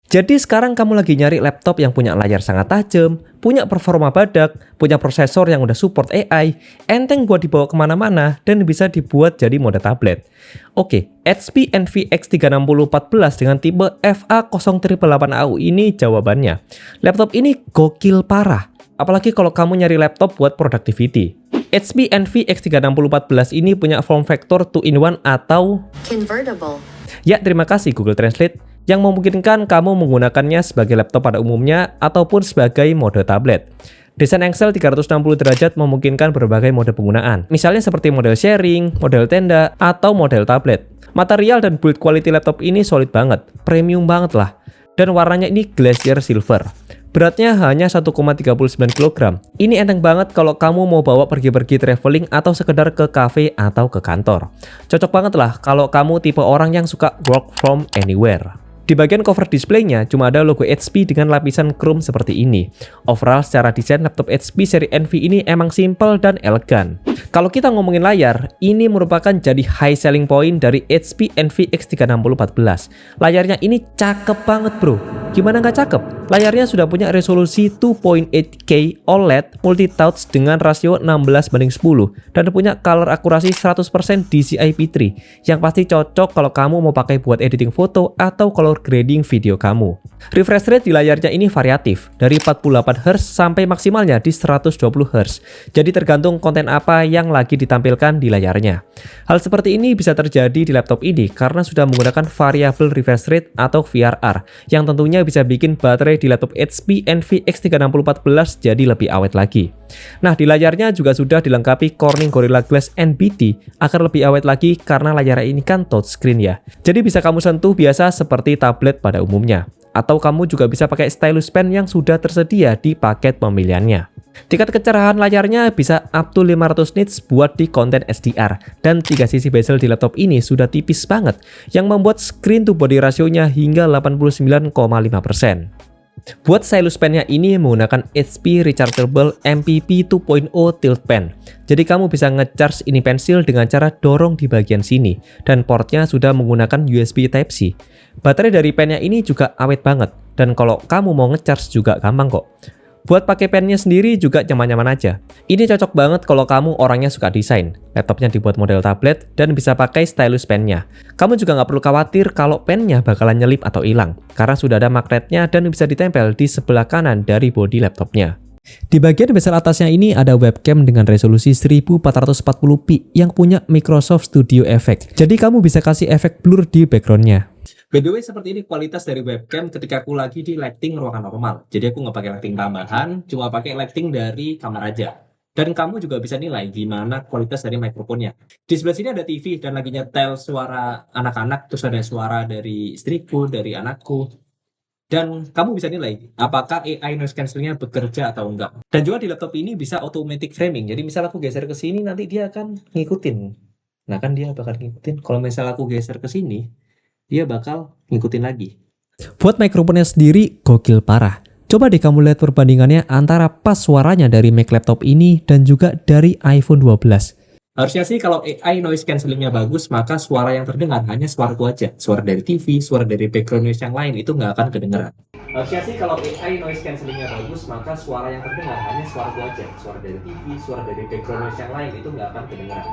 Jadi sekarang kamu lagi nyari laptop yang punya layar sangat tajam, punya performa badak, punya prosesor yang udah support AI, enteng buat dibawa kemana-mana, dan bisa dibuat jadi mode tablet. Oke, HP Envy X36014 dengan tipe FA0888AU ini jawabannya. Laptop ini gokil parah, apalagi kalau kamu nyari laptop buat productivity. HP Envy X36014 ini punya form factor 2-in-1 atau convertible. Ya, terima kasih Google Translate, yang memungkinkan kamu menggunakannya sebagai laptop pada umumnya ataupun sebagai mode tablet. Desain engsel 360 derajat memungkinkan berbagai mode penggunaan, misalnya seperti model sharing, model tenda, atau model tablet. Material dan build quality laptop ini solid banget, premium banget lah. Dan warnanya ini glacier silver. Beratnya hanya 1,39 kg. Ini enteng banget kalau kamu mau bawa pergi-pergi traveling atau sekedar ke cafe atau ke kantor. Cocok banget lah kalau kamu tipe orang yang suka work from anywhere. Di bagian cover display-nya cuma ada logo HP dengan lapisan chrome seperti ini. Overall secara desain laptop HP seri Envy ini emang simple dan elegan. Kalau kita ngomongin layar, ini merupakan jadi high selling point dari HP Envy X36014. Layarnya ini cakep banget bro. Gimana nggak cakep? Layarnya sudah punya resolusi 2.8K OLED multi-touch dengan rasio 16:10 dan punya color akurasi 100% DCI-P3 yang pasti cocok kalau kamu mau pakai buat editing foto atau color grading video kamu. Refresh rate di layarnya ini variatif, dari 48Hz sampai maksimalnya di 120Hz. Jadi tergantung konten apa yang lagi ditampilkan di layarnya. Hal seperti ini bisa terjadi di laptop ini karena sudah menggunakan variable refresh rate atau VRR yang tentunya bisa bikin baterai di laptop HP Envy X36014 jadi lebih awet lagi. Nah, di layarnya juga sudah dilengkapi Corning Gorilla Glass NBT agar lebih awet lagi karena layarnya ini kan touchscreen ya. Jadi bisa kamu sentuh biasa seperti tablet pada umumnya. Atau kamu juga bisa pakai stylus pen yang sudah tersedia di paket pemilihannya. Tingkat kecerahan layarnya bisa up to 500 nits buat di konten SDR, dan 3 sisi bezel di laptop ini sudah tipis banget yang membuat screen to body rasionya hingga 89,5%. Buat stylus pennya ini menggunakan HP Rechargeable MPP 2.0 Tilt Pen. Jadi kamu bisa ngecharge ini pensil dengan cara dorong di bagian sini, dan portnya sudah menggunakan USB Type-C. Baterai dari pennya ini juga awet banget, dan kalau kamu mau ngecharge juga gampang kok. Buat pakai pennya sendiri juga nyaman-nyaman aja. Ini cocok banget kalau kamu orangnya suka desain. Laptopnya dibuat model tablet dan bisa pakai stylus pennya. Kamu juga nggak perlu khawatir kalau pennya bakalan nyelip atau hilang, karena sudah ada magnetnya dan bisa ditempel di sebelah kanan dari bodi laptopnya. Di bagian bezel atasnya ini ada webcam dengan resolusi 1440p yang punya Microsoft Studio Effect. Jadi kamu bisa kasih efek blur di backgroundnya. By the way, seperti ini kualitas dari webcam ketika aku lagi di lighting ruangan normal. Jadi aku nggak pakai lighting tambahan, cuma pakai lighting dari kamar aja. Dan kamu juga bisa nilai gimana kualitas dari mikrofonnya. Di sebelah sini ada TV dan lagi nyetel suara anak-anak, terus ada suara dari istriku, dari anakku. Dan kamu bisa nilai apakah AI noise cancellingnya bekerja atau enggak. Dan juga di laptop ini bisa automatic framing. Jadi misal aku geser ke sini, nanti dia akan ngikutin. Nah kan dia bakal ngikutin. Kalau misal aku geser ke sini, dia bakal ngikutin lagi. Buat mikrofonnya sendiri gokil parah. Coba deh kamu lihat perbandingannya antara pas suaranya dari Mac laptop ini dan juga dari iPhone 12. Harusnya sih kalau AI noise cancellingnya bagus, maka suara yang terdengar hanya suaraku aja. Suara dari TV, suara dari background noise yang lain itu nggak akan kedengeran. Harusnya sih kalau AI noise cancellingnya bagus, maka suara yang terdengar hanya suaraku aja. Suara dari TV, suara dari background noise yang lain itu nggak akan kedengeran.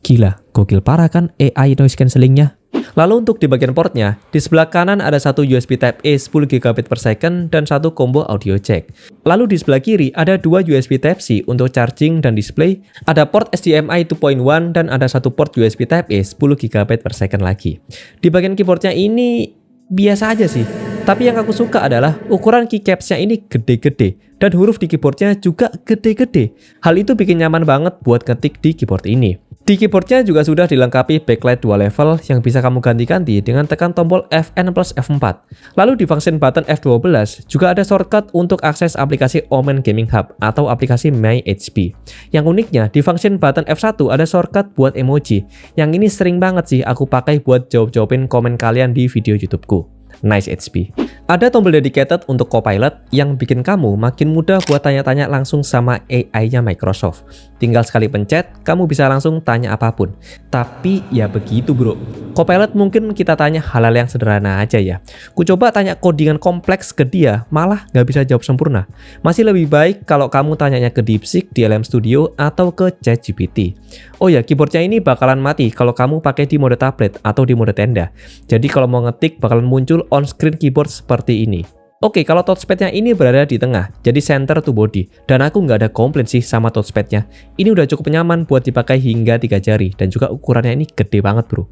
Gila, gokil parah kan AI noise cancellingnya? Lalu untuk di bagian portnya, di sebelah kanan ada satu USB Type-A 10GB per second dan satu combo audio jack. Lalu di sebelah kiri ada dua USB Type-C untuk charging dan display, ada port HDMI 2.1 dan ada satu port USB Type-A 10GB per second lagi. Di bagian keyboardnya ini biasa aja sih, tapi yang aku suka adalah ukuran keycaps-nya ini gede-gede dan huruf di keyboardnya juga gede-gede. Hal itu bikin nyaman banget buat ngetik di keyboard ini. Di keyboardnya juga sudah dilengkapi backlight dual level yang bisa kamu ganti-ganti dengan tekan tombol Fn plus F4. Lalu di function button F12 juga ada shortcut untuk akses aplikasi Omen Gaming Hub atau aplikasi My HP. Yang uniknya di function button F1 ada shortcut buat emoji. Yang ini sering banget sih aku pakai buat jawab-jawabin komen kalian di video YouTubeku. Nice HP. Ada tombol dedicated untuk Copilot yang bikin kamu makin mudah buat tanya-tanya langsung sama AI-nya Microsoft. Tinggal sekali pencet, kamu bisa langsung tanya apapun. Tapi ya begitu bro. Copilot mungkin kita tanya hal-hal yang sederhana aja ya. Ku coba tanya codingan kompleks ke dia, malah nggak bisa jawab sempurna. Masih lebih baik kalau kamu tanyanya ke DeepSeek di LM Studio atau ke ChatGPT. Oh ya, keyboardnya ini bakalan mati kalau kamu pakai di mode tablet atau di mode tenda. Jadi kalau mau ngetik bakalan muncul on-screen keyboard seperti ini. Oke, kalau touchpadnya ini berada di tengah, jadi center to body. Dan aku nggak ada komplain sih sama touchpadnya. Ini udah cukup nyaman buat dipakai hingga 3 jari. Dan juga ukurannya ini gede banget bro.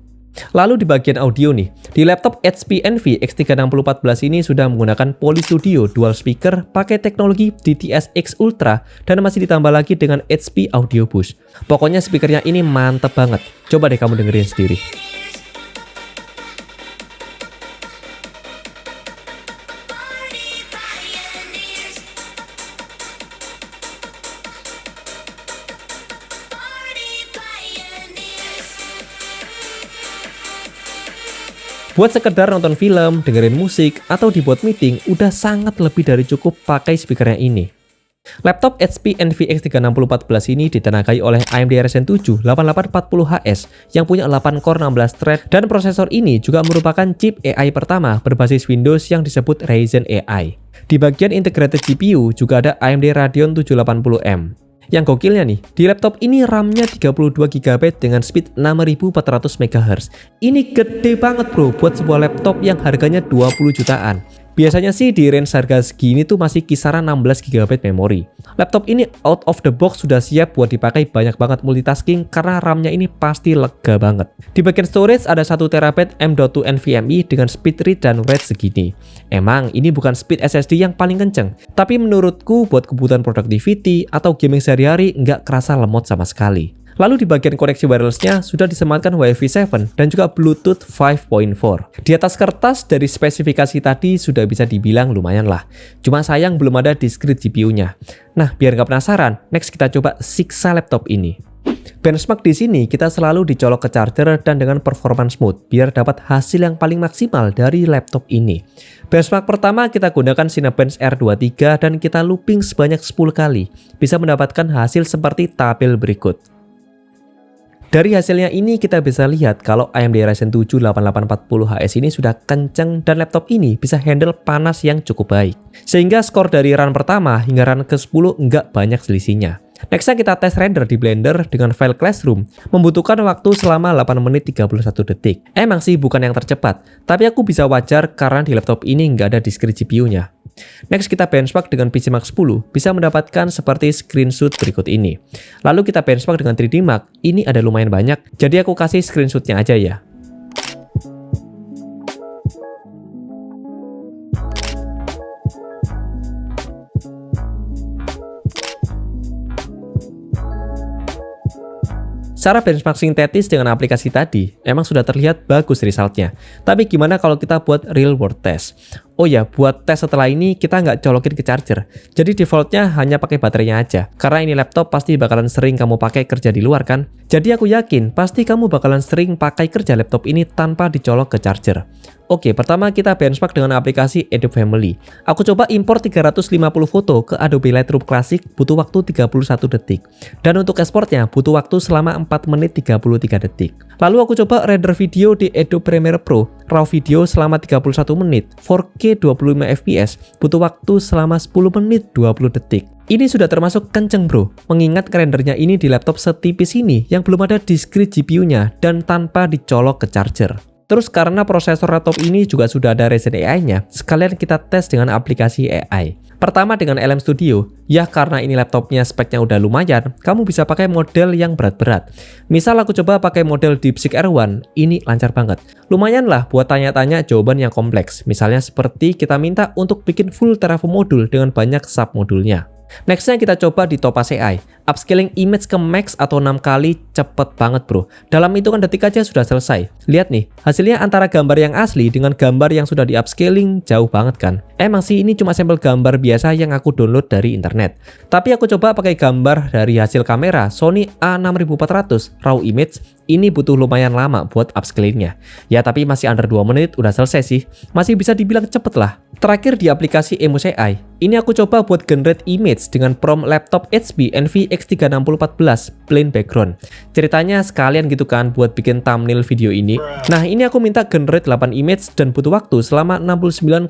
Lalu di bagian audio nih, di laptop HP Envy X36014 ini sudah menggunakan Poly Studio dual speaker pakai teknologi DTS-X Ultra dan masih ditambah lagi dengan HP Audio Boost. Pokoknya speakernya ini mantep banget. Coba deh kamu dengerin sendiri. Buat sekedar nonton film, dengerin musik, atau dibuat meeting, udah sangat lebih dari cukup pakai speakernya ini. Laptop HP Envy X36014 ini ditenagai oleh AMD Ryzen 7 8840HS yang punya 8 core 16 thread dan prosesor ini juga merupakan chip AI pertama berbasis Windows yang disebut Ryzen AI. Di bagian integrated GPU juga ada AMD Radeon 780M. Yang gokilnya nih, di laptop ini RAM-nya 32GB dengan speed 6400 MHz. Ini gede banget bro buat sebuah laptop yang harganya 20 jutaan. Biasanya sih di range harga segini tuh masih kisaran 16GB memori. Laptop ini out of the box sudah siap buat dipakai banyak banget multitasking karena RAM-nya ini pasti lega banget. Di bagian storage ada 1TB M.2 NVMe dengan speed read dan write segini. Emang ini bukan speed SSD yang paling kenceng, tapi menurutku buat kebutuhan productivity atau gaming sehari-hari nggak kerasa lemot sama sekali. Lalu di bagian koneksi wirelessnya sudah disematkan Wi-Fi 7 dan juga Bluetooth 5.4. Di atas kertas dari spesifikasi tadi sudah bisa dibilang lumayan lah. Cuma sayang belum ada discrete GPU-nya. Nah, biar nggak penasaran, next kita coba siksa laptop ini. Benchmark di sini kita selalu dicolok ke charger dan dengan performance mode biar dapat hasil yang paling maksimal dari laptop ini. Benchmark pertama kita gunakan Cinebench R23 dan kita looping sebanyak 10 kali. Bisa mendapatkan hasil seperti tabel berikut. Dari hasilnya ini kita bisa lihat kalau AMD Ryzen 7 8840HS ini sudah kenceng dan laptop ini bisa handle panas yang cukup baik. Sehingga skor dari run pertama hingga run ke-10 nggak banyak selisihnya. Nextnya kita tes render di Blender dengan file Classroom, membutuhkan waktu selama 8 menit 31 detik. Emang sih bukan yang tercepat, tapi aku bisa wajar karena di laptop ini nggak ada discrete GPU-nya. Next kita benchmark dengan PC Mark 10, bisa mendapatkan seperti screenshot berikut ini. Lalu kita benchmark dengan 3D Mark, ini ada lumayan banyak, jadi aku kasih screenshotnya aja ya. Cara benchmark sintetis dengan aplikasi tadi emang sudah terlihat bagus resultnya. Tapi gimana kalau kita buat real world test? Oh ya, buat tes setelah ini kita nggak colokin ke charger. Jadi defaultnya hanya pakai baterainya aja. Karena ini laptop pasti bakalan sering kamu pakai kerja di luar kan? Jadi aku yakin pasti kamu bakalan sering pakai kerja laptop ini tanpa dicolok ke charger. Oke, pertama kita benchmark dengan aplikasi Adobe Family. Aku coba import 350 foto ke Adobe Lightroom Classic butuh waktu 31 detik. Dan untuk ekspornya butuh waktu selama 4 menit 33 detik. Lalu aku coba render video di Adobe Premiere Pro, raw video selama 31 menit, 4K 25fps, butuh waktu selama 10 menit 20 detik. Ini sudah termasuk kenceng bro, mengingat rendernya ini di laptop setipis ini yang belum ada discrete GPU-nya dan tanpa dicolok ke charger. Terus karena prosesor laptop ini juga sudah ada Ryzen AI-nya, sekalian kita tes dengan aplikasi AI. Pertama dengan LM Studio, ya karena ini laptopnya speknya udah lumayan, kamu bisa pakai model yang berat-berat. Misal aku coba pakai model DeepSeek R1, ini lancar banget. Lumayan lah buat tanya-tanya jawaban yang kompleks, misalnya seperti kita minta untuk bikin full Terraform modul dengan banyak submodulnya. Nextnya kita coba di Topaz AI. Upscaling image ke max atau 6 kali cepet banget bro. Dalam hitungan detik aja sudah selesai. Lihat nih, hasilnya antara gambar yang asli dengan gambar yang sudah di upscaling jauh banget kan. Emang sih ini cuma sampel gambar biasa yang aku download dari internet. Tapi aku coba pakai gambar dari hasil kamera Sony A6400 RAW image. Ini butuh lumayan lama buat upscalingnya. Ya tapi masih under 2 menit udah selesai sih. Masih bisa dibilang cepet lah. Terakhir di aplikasi Emoji AI. Ini aku coba buat generate image dengan prompt laptop HP Envy X36014 plain background. Ceritanya sekalian gitu kan buat bikin thumbnail video ini. Nah ini aku minta generate 8 image dan butuh waktu selama 69,4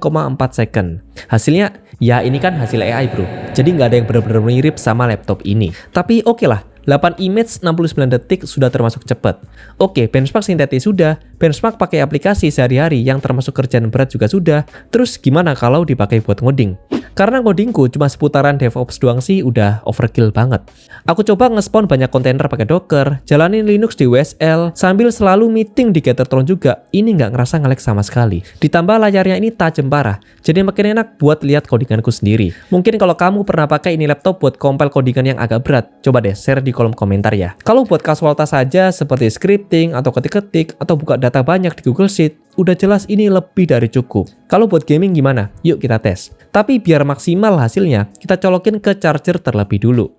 second. Hasilnya ya ini kan hasil AI bro. Jadi nggak ada yang benar-benar mirip sama laptop ini. Tapi oke lah. 8 image 69 detik sudah termasuk cepat. Oke, benchmark sintetis sudah, benchmark pakai aplikasi sehari-hari yang termasuk kerjaan berat juga sudah. Terus gimana kalau dipakai buat ngoding? Karena ngodingku cuma seputaran DevOps doang sih udah overkill banget. Aku coba nge-spawn banyak kontainer pakai Docker, jalanin Linux di WSL, sambil selalu meeting di Gatheretron juga. Ini nggak ngerasa nge-lag sama sekali. Ditambah layarnya ini tajam parah, jadi makin enak buat lihat codinganku sendiri. Mungkin kalau kamu pernah pakai ini laptop buat compile codingan yang agak berat, coba deh share di kolom komentar ya. Kalau buat kasualitas saja seperti scripting atau ketik-ketik atau buka data banyak di Google Sheet, udah jelas ini lebih dari cukup. Kalau buat gaming gimana? Yuk kita tes. Tapi biar maksimal hasilnya, kita colokin ke charger terlebih dulu.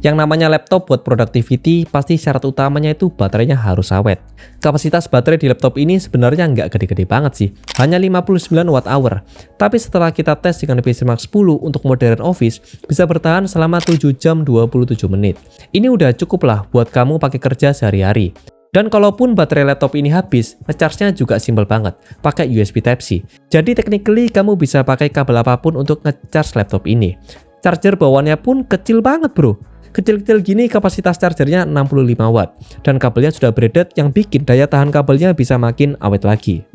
Yang namanya laptop buat productivity, pasti syarat utamanya itu baterainya harus awet. Kapasitas baterai di laptop ini sebenarnya nggak gede-gede banget sih, hanya 59 Wh. Tapi setelah kita tes dengan PC Max 10 untuk modern office, bisa bertahan selama 7 jam 27 menit. Ini udah cukup lah buat kamu pakai kerja sehari-hari. Dan kalaupun baterai laptop ini habis, ngecharge-nya juga simpel banget, pakai USB Type-C. Jadi technically kamu bisa pakai kabel apapun untuk ngecharge laptop ini. Charger bawaannya pun kecil banget bro. Kecil-kecil gini kapasitas chargernya 65 watt dan kabelnya sudah braided yang bikin daya tahan kabelnya bisa makin awet lagi.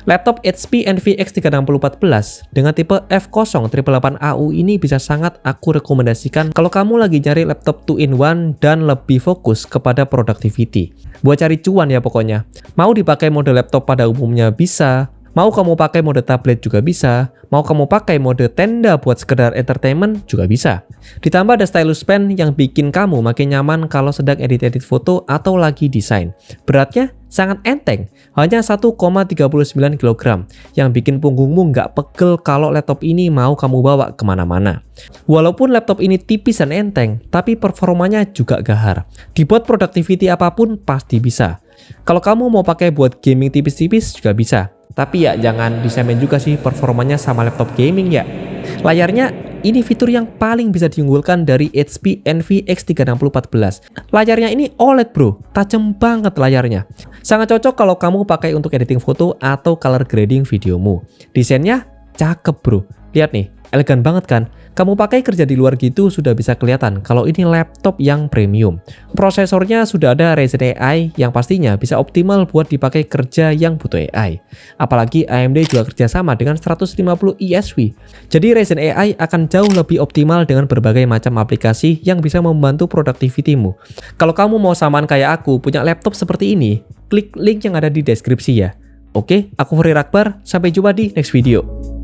Laptop HP Envy X36014 dengan tipe F088AU ini bisa sangat aku rekomendasikan kalau kamu lagi nyari laptop 2-in-1 dan lebih fokus kepada productivity. Buat cari cuan ya pokoknya. Mau dipakai mode laptop pada umumnya bisa, mau kamu pakai mode tablet juga bisa, mau kamu pakai mode tenda buat sekedar entertainment juga bisa. Ditambah ada stylus pen yang bikin kamu makin nyaman kalau sedang edit-edit foto atau lagi desain. Beratnya sangat enteng, hanya 1,39 kg, yang bikin punggungmu nggak pegel kalau laptop ini mau kamu bawa kemana-mana. Walaupun laptop ini tipis dan enteng, tapi performanya juga gahar. Dibuat productivity apapun pasti bisa. Kalau kamu mau pakai buat gaming tipis-tipis juga bisa. Tapi ya jangan disemen juga sih performanya sama laptop gaming ya. Layarnya ini fitur yang paling bisa diunggulkan dari HP Envy X36014. Layarnya ini OLED bro, tajam banget layarnya. Sangat cocok kalau kamu pakai untuk editing foto atau color grading videomu. Desainnya cakep bro, lihat nih, elegan banget kan? Kamu pakai kerja di luar gitu sudah bisa kelihatan kalau ini laptop yang premium. Prosesornya sudah ada Ryzen AI yang pastinya bisa optimal buat dipakai kerja yang butuh AI. Apalagi AMD juga kerjasama dengan 150 ISV. Jadi Ryzen AI akan jauh lebih optimal dengan berbagai macam aplikasi yang bisa membantu productivity-mu. Kalau kamu mau samaan kayak aku punya laptop seperti ini, klik link yang ada di deskripsi ya. Oke, aku Fahri Akbar, sampai jumpa di next video.